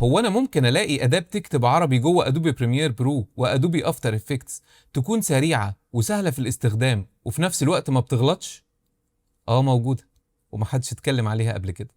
هو انا ممكن الاقي اداة تكتب عربي جوه ادوبي بريمير برو وادوبي افتر افكتس تكون سريعة وسهلة في الاستخدام وفي نفس الوقت ما بتغلطش؟ موجودة ومحدش اتكلم عليها قبل كده.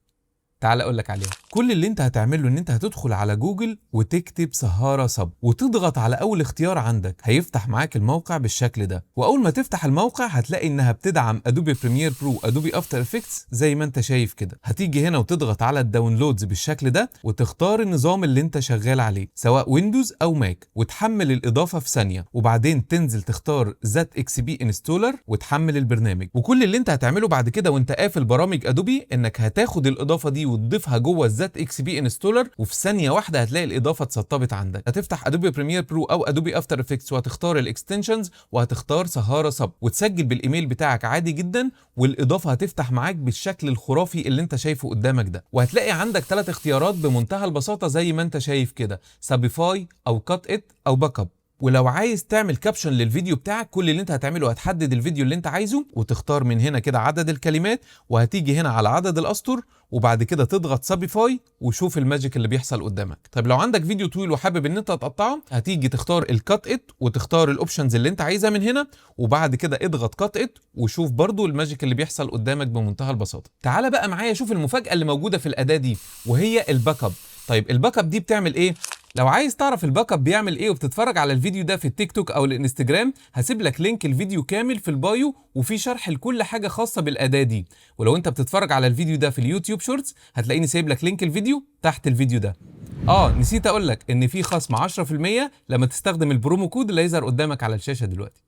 تعال اقول لك عليها. كل اللي انت هتعمله ان انت هتدخل على جوجل وتكتب سهارة صب وتضغط على اول اختيار عندك، هيفتح معاك الموقع بالشكل ده. واول ما تفتح الموقع هتلاقي انها بتدعم ادوبي بريمير برو ادوبي افتر افكتس زي ما انت شايف كده. هتيجي هنا وتضغط على الداونلودز بالشكل ده وتختار النظام اللي انت شغال عليه سواء ويندوز او ماك وتحمل الاضافة في ثانية، وبعدين تنزل تختار زات اكس بي انستولر وتحمل البرنامج. وكل اللي انت هتعمله بعد كده وانت قافل برامج ادوبي انك هتاخد الاضافة دي وتضيفها جوه الزات اكس بي انستولر، وفي ثانيه واحده هتلاقي الاضافه اتسطبت عندك. هتفتح ادوبي بريمير برو او ادوبي افتر افكتس وهتختار الاكستنشنز وهتختار سهاره صب وتسجل بالايميل بتاعك عادي جدا، والاضافه هتفتح معاك بالشكل الخرافي اللي انت شايفه قدامك ده. وهتلاقي عندك 3 اختيارات بمنتهى البساطه زي ما انت شايف كده: سابيفاي او كات ات او باك اب. ولو عايز تعمل كابشن للفيديو بتاعك كل اللي انت هتعمله هتحدد الفيديو اللي انت عايزه وتختار من هنا كده عدد الكلمات، وهتيجي هنا على عدد الاسطر وبعد كده تضغط سابيفاي وشوف الماجيك اللي بيحصل قدامك. طيب لو عندك فيديو طويل وحابب ان انت تقطعه هتيجي تختار الكات ات وتختار الاوبشنز اللي انت عايزها من هنا، وبعد كده اضغط كات ات وشوف برضو الماجيك اللي بيحصل قدامك بمنتهى البساطه. تعال بقى معايا شوف المفاجاه اللي موجوده في الاداه دي وهي الباك اب. طيب الباك اب دي بتعمل ايه؟ لو عايز تعرف الباك اب بيعمل ايه وبتتفرج على الفيديو ده في التيك توك او الانستجرام، هسيب لك لينك الفيديو كامل في البايو وفي شرح لكل حاجه خاصه بالاداه دي. ولو انت بتتفرج على الفيديو ده في اليوتيوب شورتس هتلاقيني سايب لك لينك الفيديو تحت الفيديو ده. نسيت اقول لك ان في خصم 10% لما تستخدم البرومو كود اللي هيظهر قدامك على الشاشه دلوقتي.